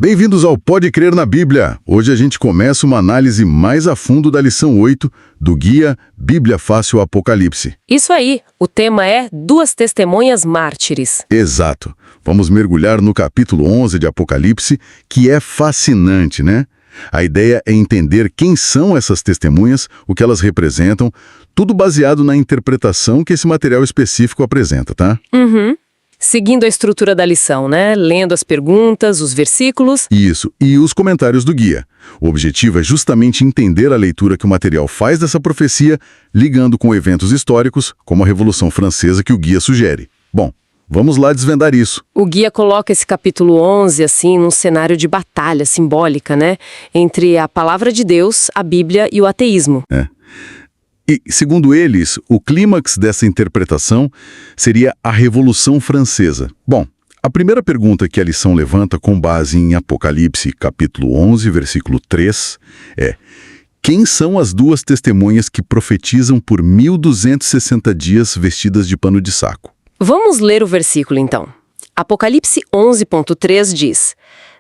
Bem-vindos ao Pode Crer na Bíblia. Hoje a gente começa uma análise mais a fundo da lição 8 do guia Bíblia Fácil Apocalipse. Isso aí, o tema é Duas Testemunhas Mártires. Exato. Vamos mergulhar no capítulo 11 de Apocalipse, que é fascinante, né? A ideia é entender quem são essas testemunhas, o que elas representam, tudo baseado na interpretação que esse material específico apresenta, tá? Seguindo a estrutura da lição, né? Lendo as perguntas, os versículos. Isso, e os comentários do guia. O objetivo é justamente entender a leitura que o material faz dessa profecia, ligando com eventos históricos, como a Revolução Francesa que o guia sugere. Bom, vamos lá desvendar isso. O guia coloca esse capítulo 11, assim, num cenário de batalha simbólica, né? Entre a palavra de Deus, a Bíblia e o ateísmo. E, segundo eles, o clímax dessa interpretação seria a Revolução Francesa. Bom, a primeira pergunta que a lição levanta com base em Apocalipse, capítulo 11, versículo 3, é: quem são as duas testemunhas que profetizam por 1260 dias vestidas de pano de saco? Vamos ler o versículo, então. Apocalipse 11.3 diz: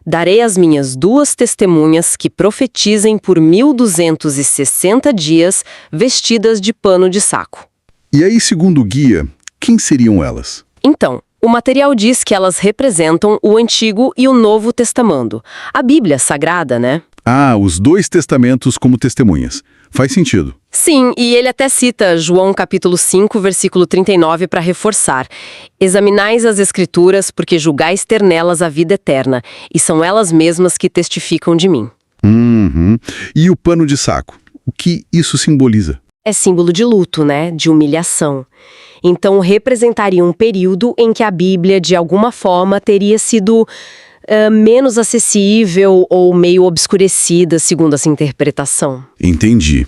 Darei às minhas duas testemunhas que profetizem por 1260 dias vestidas de pano de saco. E aí, segundo o guia, quem seriam elas? Então, o material diz que elas representam o Antigo e o Novo Testamento. A Bíblia Sagrada, né? Ah, os dois testamentos como testemunhas. Faz sentido. Sim, e ele até cita João capítulo 5, versículo 39 para reforçar: Examinais as Escrituras, porque julgais ter nelas a vida eterna, e são elas mesmas que testificam de mim. E o pano de saco? O que isso simboliza? É símbolo de luto, né? De humilhação. Então, representaria um período em que a Bíblia, de alguma forma, teria sido menos acessível ou meio obscurecida, segundo essa interpretação. Entendi.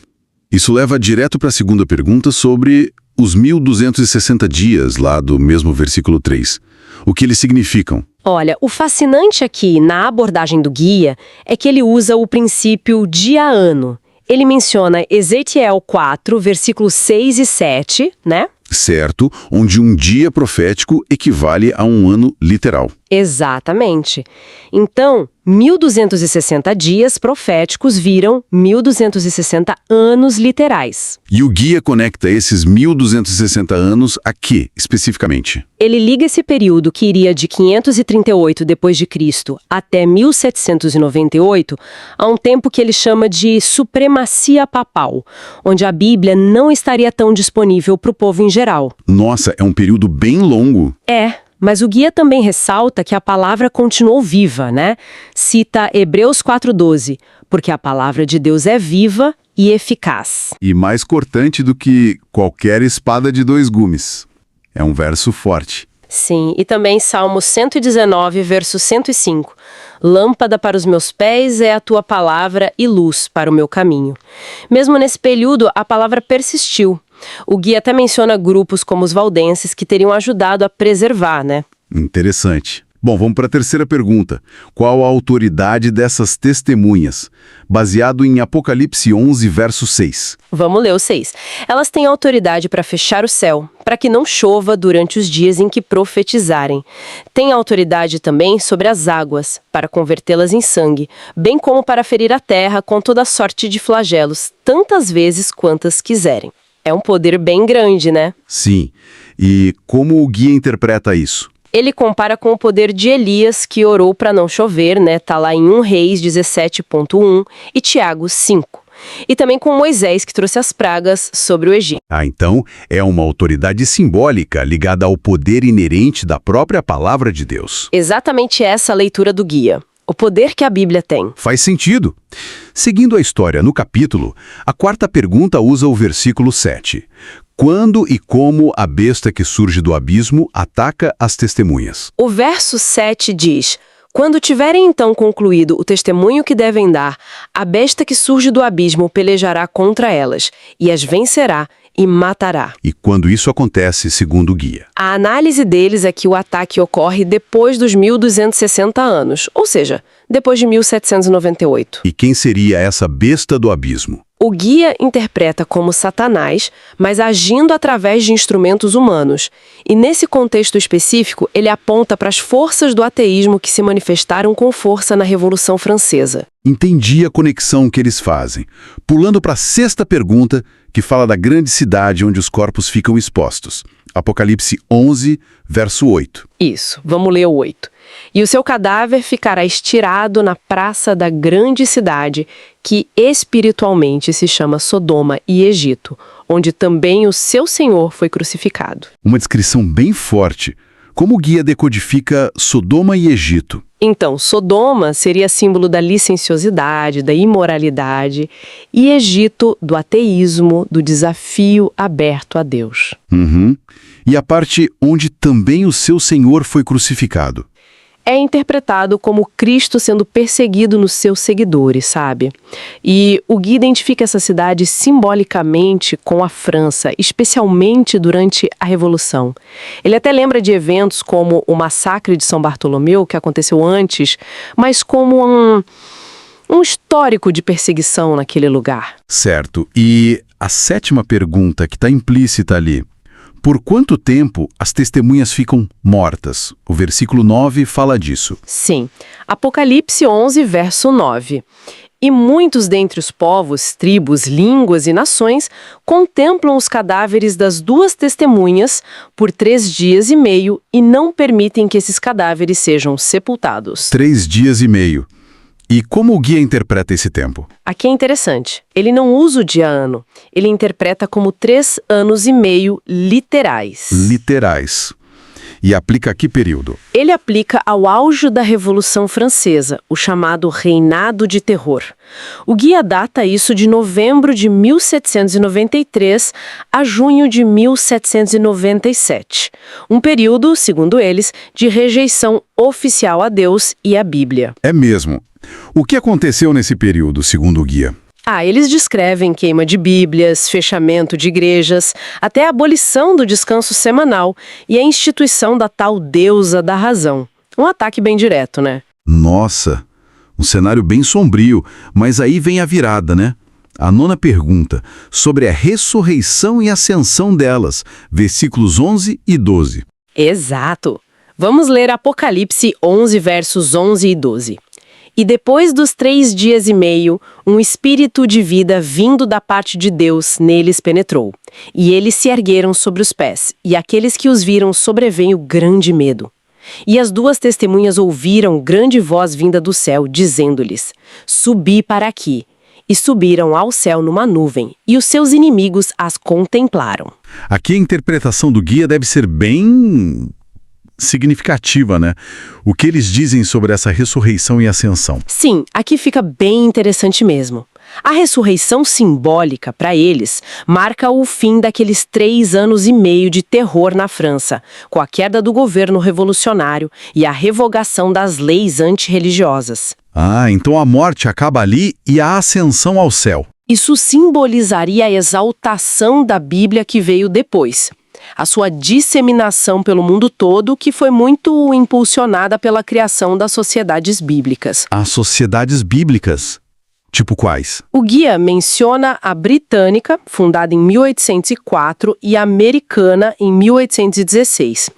Isso leva direto para a segunda pergunta sobre os 1260 dias lá do mesmo versículo 3. O que eles significam? Olha, o fascinante aqui na abordagem do guia é que ele usa o princípio dia-ano. Ele menciona Ezequiel 4, versículos 6 e 7, né? Certo, onde um dia profético equivale a um ano literal. Exatamente. Então, 1260 dias proféticos viram 1260 anos literais. E o guia conecta esses 1260 anos a quê, especificamente? Ele liga esse período que iria de 538 depois de Cristo até 1798 a um tempo que ele chama de supremacia papal, onde a Bíblia não estaria tão disponível para o povo em geral. Nossa, é um período bem longo. Mas o guia também ressalta que a palavra continuou viva, né? Cita Hebreus 4:12, porque a palavra de Deus é viva e eficaz. E mais cortante do que qualquer espada de dois gumes. É um verso forte. Sim, e também Salmo 119, verso 105. Lâmpada para os meus pés é a tua palavra e luz para o meu caminho. Mesmo nesse período, a palavra persistiu. O guia até menciona grupos como os valdenses que teriam ajudado a preservar, né? Interessante. Bom, vamos para a terceira pergunta. Qual a autoridade dessas testemunhas? Baseado em Apocalipse 11, verso 6. Vamos ler o 6. Elas têm autoridade para fechar o céu, para que não chova durante os dias em que profetizarem. Têm autoridade também sobre as águas, para convertê-las em sangue, bem como para ferir a terra com toda sorte de flagelos, tantas vezes quantas quiserem. É um poder bem grande, né? Sim. E como o guia interpreta isso? Ele compara com o poder de Elias, que orou para não chover, né? Tá lá em 1 Reis 17.1 e Tiago 5. E também com Moisés, que trouxe as pragas sobre o Egito. Então, é uma autoridade simbólica ligada ao poder inerente da própria palavra de Deus. Exatamente essa a leitura do guia. O poder que a Bíblia tem. Faz sentido. Seguindo a história no capítulo, a quarta pergunta usa o versículo 7. Quando e como a besta que surge do abismo ataca as testemunhas? O verso 7 diz: Quando tiverem então concluído o testemunho que devem dar, a besta que surge do abismo pelejará contra elas, e as vencerá e matará. E quando isso acontece, segundo o guia? A análise deles é que o ataque ocorre depois dos 1260 anos, ou seja, depois de 1798. E quem seria essa besta do abismo? O guia interpreta como Satanás, mas agindo através de instrumentos humanos. E nesse contexto específico, ele aponta para as forças do ateísmo que se manifestaram com força na Revolução Francesa. Entendi a conexão que eles fazem. Pulando para a sexta pergunta, que fala da grande cidade onde os corpos ficam expostos. Apocalipse 11, verso 8. Isso, vamos ler o 8. E o seu cadáver ficará estirado na praça da grande cidade, que espiritualmente se chama Sodoma e Egito, onde também o seu Senhor foi crucificado. Uma descrição bem forte. Como o guia decodifica Sodoma e Egito? Então, Sodoma seria símbolo da licenciosidade, da imoralidade, e Egito do ateísmo, do desafio aberto a Deus. E a parte onde também o seu Senhor foi crucificado? É interpretado como Cristo sendo perseguido nos seus seguidores, sabe? E o guia identifica essa cidade simbolicamente com a França, especialmente durante a Revolução. Ele até lembra de eventos como o massacre de São Bartolomeu, que aconteceu antes, mas como um histórico de perseguição naquele lugar. Certo. E a sétima pergunta que está implícita ali. Por quanto tempo as testemunhas ficam mortas? O versículo 9 fala disso. Sim. Apocalipse 11, verso 9. E muitos dentre os povos, tribos, línguas e nações contemplam os cadáveres das duas testemunhas por 3 dias e meio e não permitem que esses cadáveres sejam sepultados. 3 dias e meio. E como o guia interpreta esse tempo? Aqui é interessante. Ele não usa o dia-ano. Ele interpreta como 3 anos e meio literais. Literais. E aplica a que período? Ele aplica ao auge da Revolução Francesa, o chamado Reinado de Terror. O guia data isso de novembro de 1793 a junho de 1797. Um período, segundo eles, de rejeição oficial a Deus e à Bíblia. É mesmo. O que aconteceu nesse período, segundo o guia? Eles descrevem queima de bíblias, fechamento de igrejas, até a abolição do descanso semanal e a instituição da tal deusa da razão. Um ataque bem direto, né? Nossa, um cenário bem sombrio, mas aí vem a virada, né? A 9ª pergunta, sobre a ressurreição e ascensão delas, versículos 11 e 12. Exato. Vamos ler Apocalipse 11, versos 11 e 12. E depois dos 3 dias e meio, um espírito de vida vindo da parte de Deus neles penetrou. E eles se ergueram sobre os pés, e aqueles que os viram sobreveio grande medo. E as duas testemunhas ouviram grande voz vinda do céu, dizendo-lhes: Subi para aqui. E subiram ao céu numa nuvem, e os seus inimigos as contemplaram. Aqui a interpretação do guia deve ser bem significativa, né? O que eles dizem sobre essa ressurreição e ascensão? Sim, aqui fica bem interessante mesmo. A ressurreição simbólica, para eles, marca o fim daqueles 3 anos e meio de terror na França, com a queda do governo revolucionário e a revogação das leis antirreligiosas. Então a morte acaba ali e a ascensão ao céu. Isso simbolizaria a exaltação da Bíblia que veio depois. A sua disseminação pelo mundo todo, que foi muito impulsionada pela criação das sociedades bíblicas. As sociedades bíblicas? Tipo quais? O guia menciona a britânica, fundada em 1804, e a americana, em 1816.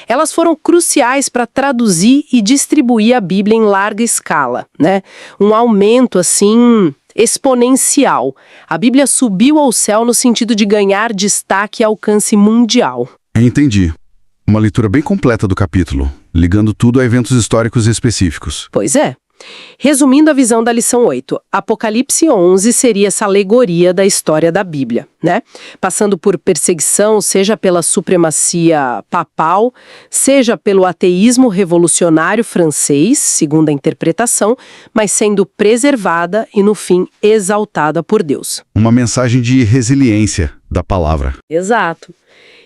Elas foram cruciais para traduzir e distribuir a Bíblia em larga escala, né? Um aumento, assim, exponencial. A Bíblia subiu ao céu no sentido de ganhar destaque e alcance mundial. Entendi. Uma leitura bem completa do capítulo, ligando tudo a eventos históricos específicos. Pois é. Resumindo a visão da lição 8, Apocalipse 11 seria essa alegoria da história da Bíblia, né? Passando por perseguição, seja pela supremacia papal, seja pelo ateísmo revolucionário francês, segundo a interpretação, mas sendo preservada e, no fim, exaltada por Deus. Uma mensagem de resiliência da palavra. Exato.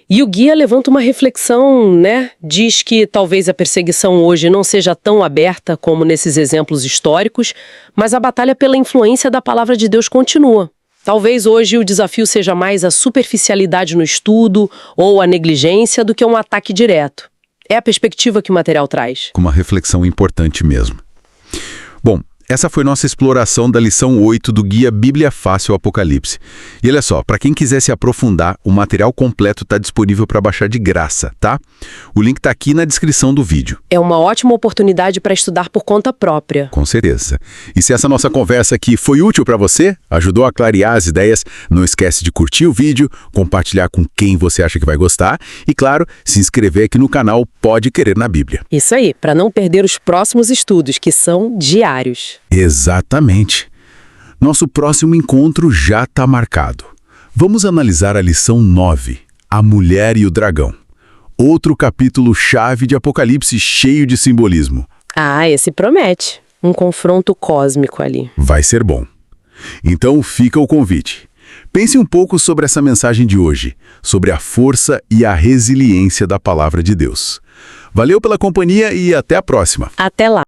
E o guia levanta uma reflexão, né? Diz que talvez a perseguição hoje não seja tão aberta como nesses exemplos históricos, mas a batalha pela influência da palavra de Deus continua. Talvez hoje o desafio seja mais a superficialidade no estudo ou a negligência do que um ataque direto. É a perspectiva que o material traz. Com uma reflexão importante mesmo. Bom, essa foi nossa exploração da lição 8 do Guia Bíblia Fácil Apocalipse. E olha só, para quem quiser se aprofundar, o material completo está disponível para baixar de graça, tá? O link está aqui na descrição do vídeo. É uma ótima oportunidade para estudar por conta própria. Com certeza. E se essa nossa conversa aqui foi útil para você, ajudou a clarear as ideias, não esquece de curtir o vídeo, compartilhar com quem você acha que vai gostar e, claro, se inscrever aqui no canal Pode Querer na Bíblia. Isso aí, para não perder os próximos estudos, que são diários. Exatamente. Nosso próximo encontro já está marcado. Vamos analisar a lição 9, A Mulher e o Dragão. Outro capítulo-chave de Apocalipse cheio de simbolismo. Ah, esse promete. Um confronto cósmico ali. Vai ser bom. Então fica o convite. Pense um pouco sobre essa mensagem de hoje, sobre a força e a resiliência da palavra de Deus. Valeu pela companhia e até a próxima. Até lá.